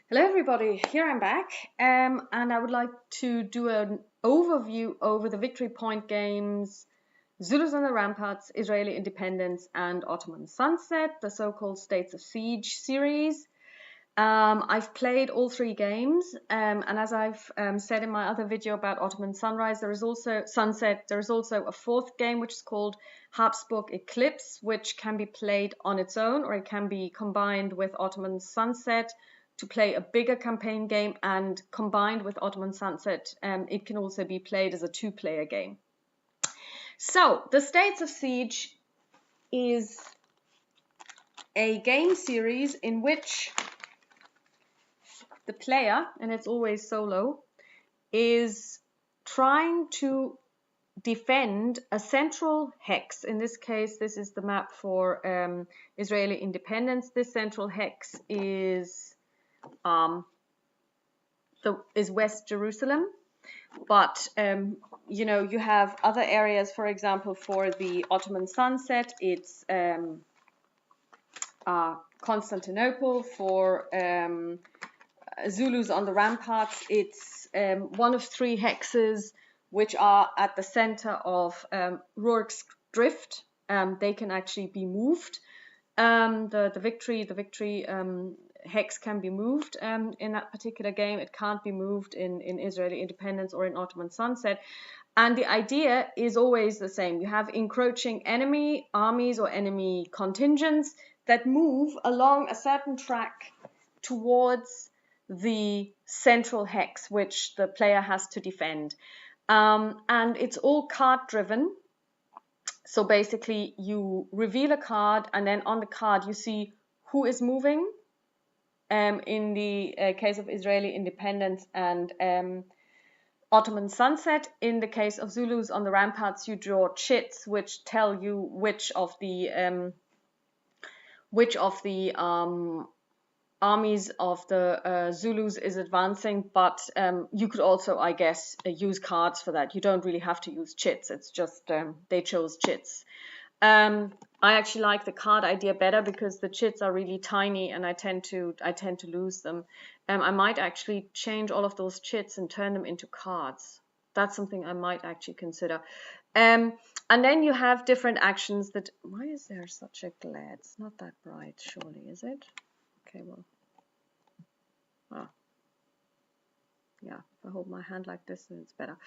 Hello everybody, here I'm back and I would like to do an overview over the victory point games Zulus on the Ramparts, Israeli Independence and Ottoman Sunset, the so-called States of Siege series. I've played all three games and as I've said in my other video about Ottoman Sunset, there is also a fourth game which is called Habsburg Eclipse, which can be played on its own or it can be combined with Ottoman Sunset to play a bigger campaign game, and combined with Ottoman Sunset, it can also be played as a two-player game. So, the States of Siege is a game series in which the player, and it's always solo, is trying to defend a central hex. In this case, this is the map for Israeli independence. This central hex is West Jerusalem, but you have other areas. For example, for the Ottoman Sunset, it's Constantinople. For Zulus on the Ramparts, it's one of three hexes which are at the center of Ruhr's drift. They can actually be moved. The victory hex can be moved in that particular game. It can't be moved in Israeli independence or in Ottoman Sunset. And the idea is always the same. You have encroaching enemy armies or enemy contingents that move along a certain track towards the central hex, which the player has to defend. And it's all card driven. So basically you reveal a card and then on the card you see who is moving. In the case of Israeli independence and Ottoman Sunset. In the case of Zulus on the Ramparts, you draw chits, which tell you which of the armies of the Zulus is advancing, but you could also, I guess, use cards for that. You don't really have to use chits. It's just they chose chits. I actually like the card idea better because the chits are really tiny and I tend to lose them. I might actually change all of those chits and turn them into cards. That's something I might actually consider. And then you have different actions that... Why is there such a glare? It's not that bright, surely, is it? Okay, well... yeah, if I hold my hand like this, then it's better.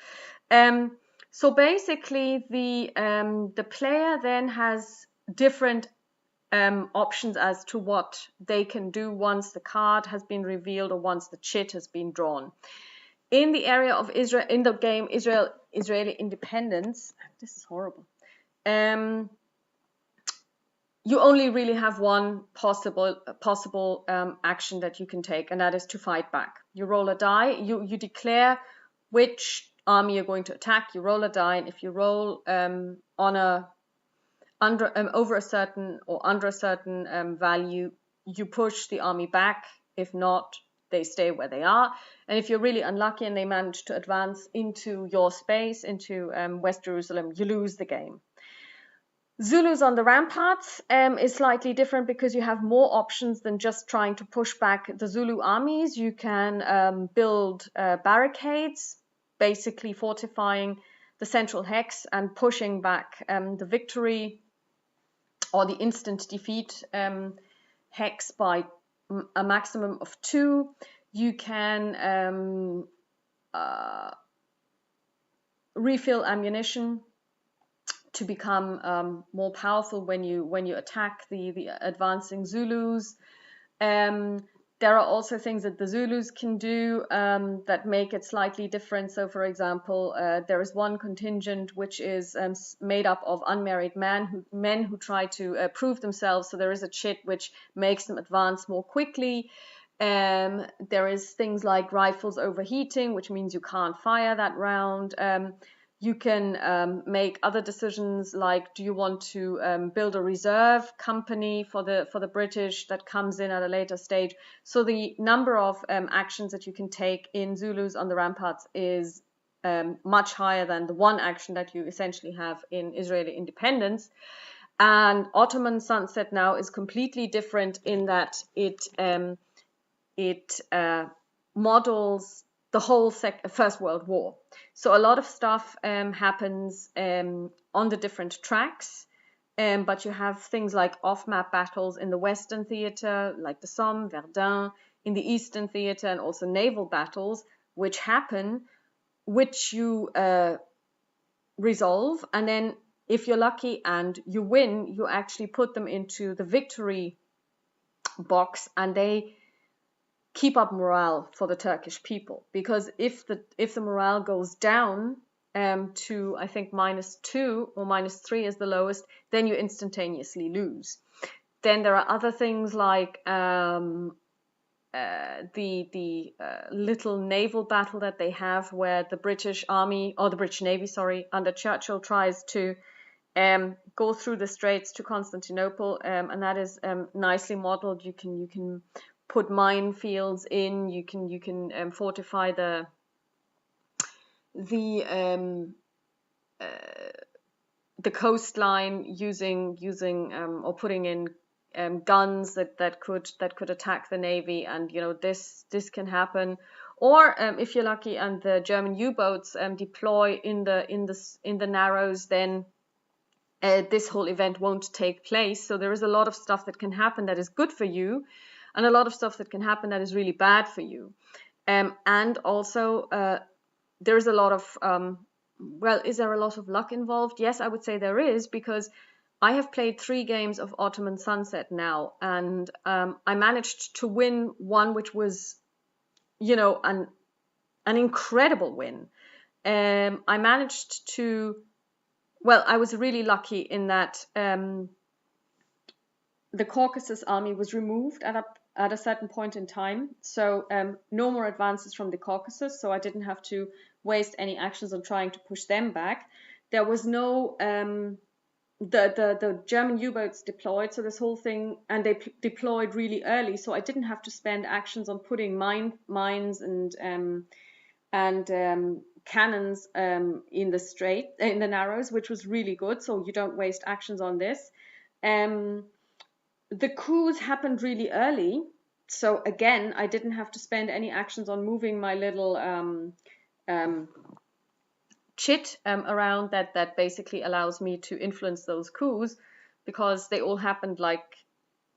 So basically, the player then has different options as to what they can do once the card has been revealed or once the chit has been drawn. In the area of Israel, in the game Israeli independence, this is horrible. You only really have one possible action that you can take, and that is to fight back. You roll a die, you declare which army you're going to attack. You roll a die, and if you roll over a certain or under a certain value, you push the army back. If not, they stay where they are. And if you're really unlucky and they manage to advance into your space, into West Jerusalem, you lose the game. Zulus on the Ramparts is slightly different because you have more options than just trying to push back the Zulu armies. You can build barricades, basically fortifying the central hex and pushing back the victory or the instant defeat hex by a maximum of 2. You can refill ammunition to become more powerful when you attack the advancing Zulus. There are also things that the Zulus can do that make it slightly different. So, for example, there is one contingent which is made up of unmarried men who try to prove themselves. So there is a chit which makes them advance more quickly. There is things like rifles overheating, which means you can't fire that round. You can make other decisions like, do you want to build a reserve company for the British that comes in at a later stage? So the number of actions that you can take in Zulus on the Ramparts is much higher than the one action that you essentially have in Israeli independence. And Ottoman Sunset now is completely different in that it models the whole First World War. So a lot of stuff happens on the different tracks, but you have things like off-map battles in the Western theater, like the Somme, Verdun, in the Eastern theater, and also naval battles, which happen, which you resolve, and then if you're lucky and you win, you actually put them into the victory box, and they keep up morale for the Turkish people, because if the morale goes down to, I think, -2 or -3 is the lowest, then you instantaneously lose. Then there are other things like the little naval battle that they have, where the British Army, or the British Navy, sorry, under Churchill tries to go through the straits to Constantinople, and that is nicely modeled. You can put minefields in. You can fortify the coastline using or putting in guns that could attack the navy, and this can happen. Or if you're lucky and the German U-boats deploy in the Narrows, then this whole event won't take place. So there is a lot of stuff that can happen that is good for you, and a lot of stuff that can happen that is really bad for you. And also there is a lot of well, is there a lot of luck involved? Yes, I would say there is, because I have played 3 games of Ottoman Sunset now, and I managed to win one, which was, an incredible win. I managed to, well, I was really lucky in that the Caucasus army was removed at a certain point in time, so no more advances from the Caucasus, so I didn't have to waste any actions on trying to push them back. There was no the German U-boats deployed, so this whole thing, and they deployed really early, so I didn't have to spend actions on putting mines and cannons in the Narrows, which was really good. So you don't waste actions on this. The coups happened really early, so again, I didn't have to spend any actions on moving my little chit around that basically allows me to influence those coups, because they all happened like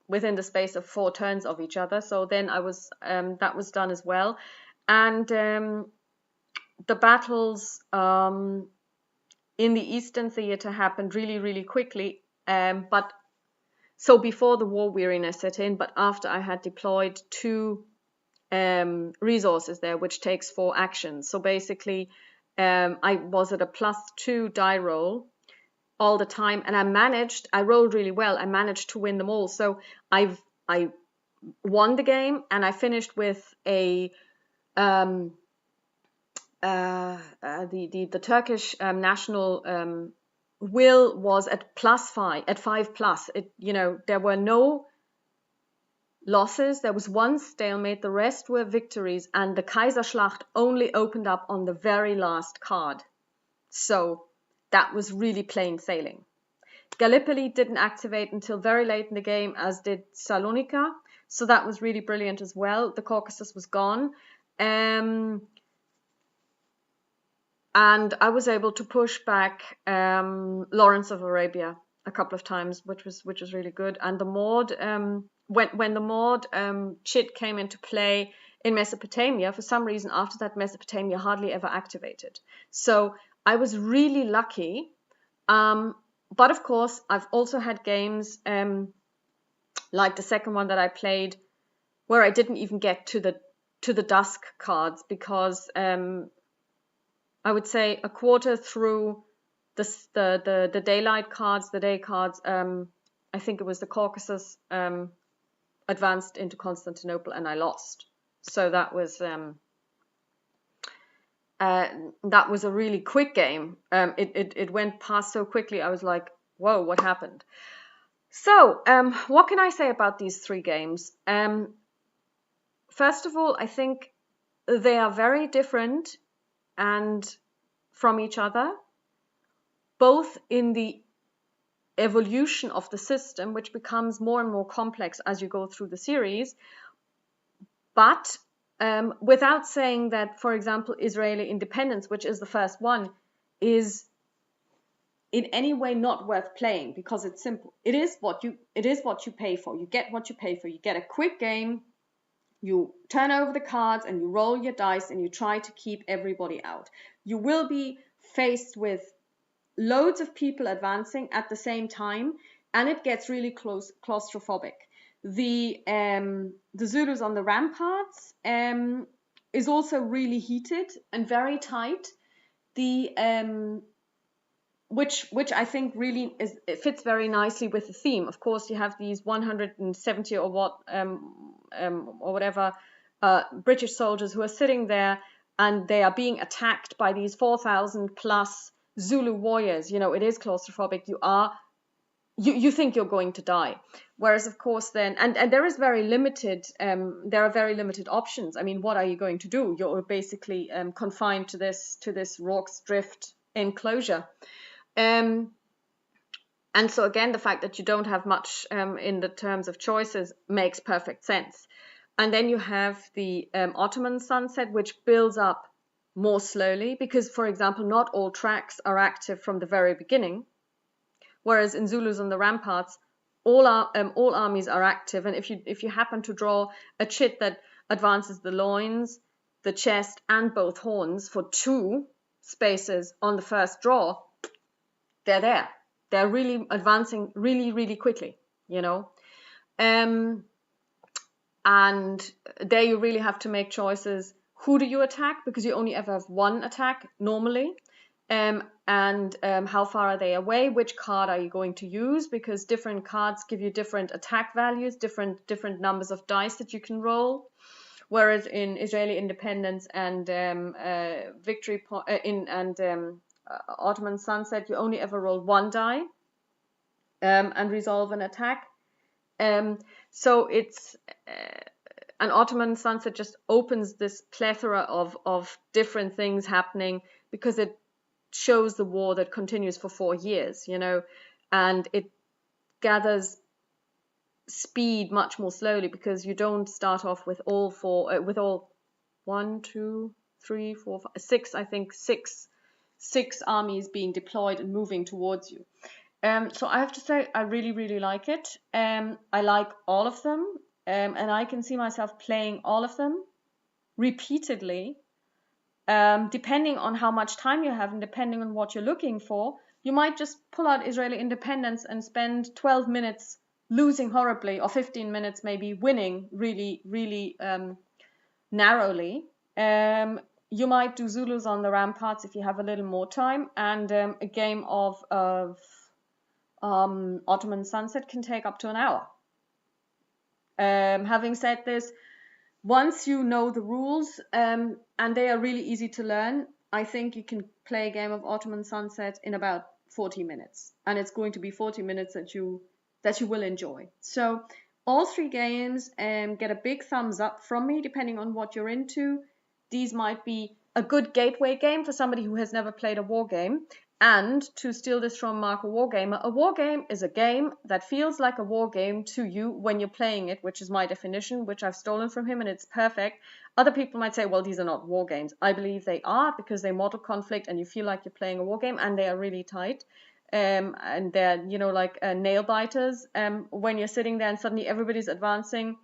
within the space of 4 turns of each other. So then I was that was done as well. And the battles in the Eastern theater happened really, really quickly, but so before the war weariness set in, but after I had deployed 2 resources there, which takes 4 actions. So basically I was at a +2 die roll all the time, and I rolled really well. I managed to win them all. So I won the game, and I finished with a the Turkish national will was at +5, at 5+. There were no losses. There was 1 stalemate. The rest were victories, and the Kaiserschlacht only opened up on the very last card. So that was really plain sailing. Gallipoli didn't activate until very late in the game, as did Salonika. So that was really brilliant as well. The Caucasus was gone. And I was able to push back Lawrence of Arabia a couple of times, which was really good. And the Maud, when the Maud chit came into play in Mesopotamia, for some reason after that, Mesopotamia hardly ever activated. So I was really lucky. But of course, I've also had games like the second one that I played, where I didn't even get to the dusk cards, because I would say a quarter through the daylight cards, the day cards, I think it was the Caucasus advanced into Constantinople, and I lost. So that was a really quick game. It went past so quickly. I was like, whoa, what happened? So what can I say about these 3 games? First of all, I think they are very different and from each other, both in the evolution of the system, which becomes more and more complex as you go through the series, But without saying that, for example, Israeli independence, which is the first one, is in any way not worth playing, because it's simple. It is what you pay for. You get what you pay for. You get a quick game. You turn over the cards and you roll your dice and you try to keep everybody out. You will be faced with loads of people advancing at the same time, and it gets really claustrophobic. The Zulus on the ramparts is also really heated and very tight. The which I think really it fits very nicely with the theme. Of course, you have these 170 or whatever British soldiers who are sitting there, and they are being attacked by these 4,000 plus Zulu warriors. You know, it is claustrophobic. You think you're going to die. Whereas, of course, then and there is very limited. There are very limited options. I mean, what are you going to do? You're basically confined to this Rorke's Drift enclosure. And so again, the fact that you don't have much in the terms of choices makes perfect sense. And then you have the Ottoman sunset, which builds up more slowly because, for example, not all tracks are active from the very beginning, whereas in Zulus on the ramparts, all armies are active. And if you happen to draw a chit that advances the loins, the chest, and both horns for 2 spaces on the first draw, they're there. They're really advancing really, really quickly, you know. And there you really have to make choices. Who do you attack? Because you only ever have one attack normally. And how far are they away? Which card are you going to use? Because different cards give you different attack values, different numbers of dice that you can roll. Whereas in Israeli independence and Ottoman sunset, you only ever roll 1 die and resolve an attack. So it's an Ottoman sunset just opens this plethora of different things happening, because it shows the war that continues for 4 years, you know, and it gathers speed much more slowly, because you don't start off with all 1, 2, 3, 4, 5, 6, I think 6 armies being deployed and moving towards you. So I have to say, I really, really like it. I like all of them, and I can see myself playing all of them repeatedly. Depending on how much time you have and depending on what you're looking for, you might just pull out Israeli independence and spend 12 minutes losing horribly, or 15 minutes maybe winning really, really narrowly. You might do Zulus on the ramparts if you have a little more time, and a game of Ottoman sunset can take up to an hour. Having said this, once you know the rules, and they are really easy to learn, I think you can play a game of Ottoman sunset in about 40 minutes, and it's going to be 40 minutes that you will enjoy. So all 3 games get a big thumbs up from me, depending on what you're into. These might be a good gateway game for somebody who has never played a war game. And to steal this from Mark, a wargamer, a war game is a game that feels like a war game to you when you're playing it, which is my definition, which I've stolen from him, and it's perfect. Other people might say, well, these are not war games. I believe they are, because they model conflict and you feel like you're playing a war game, and they are really tight. And they're, you know, like nail biters. When you're sitting there and suddenly everybody's advancing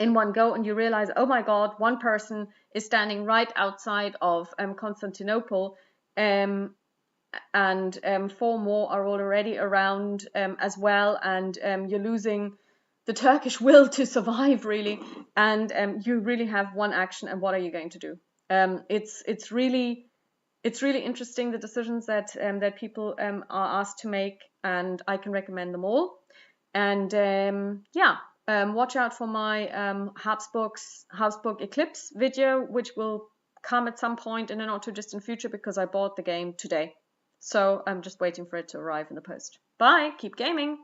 in one go, and you realize, oh my God, one person is standing right outside of Constantinople, and 4 more are already around as well, and you're losing the Turkish will to survive, really, and you really have one action, and what are you going to do? It's really interesting, the decisions that people are asked to make, and I can recommend them all. And watch out for my Habsburg Eclipse video, which will come at some point in a not too distant future, because I bought the game today. So I'm just waiting for it to arrive in the post. Bye, keep gaming!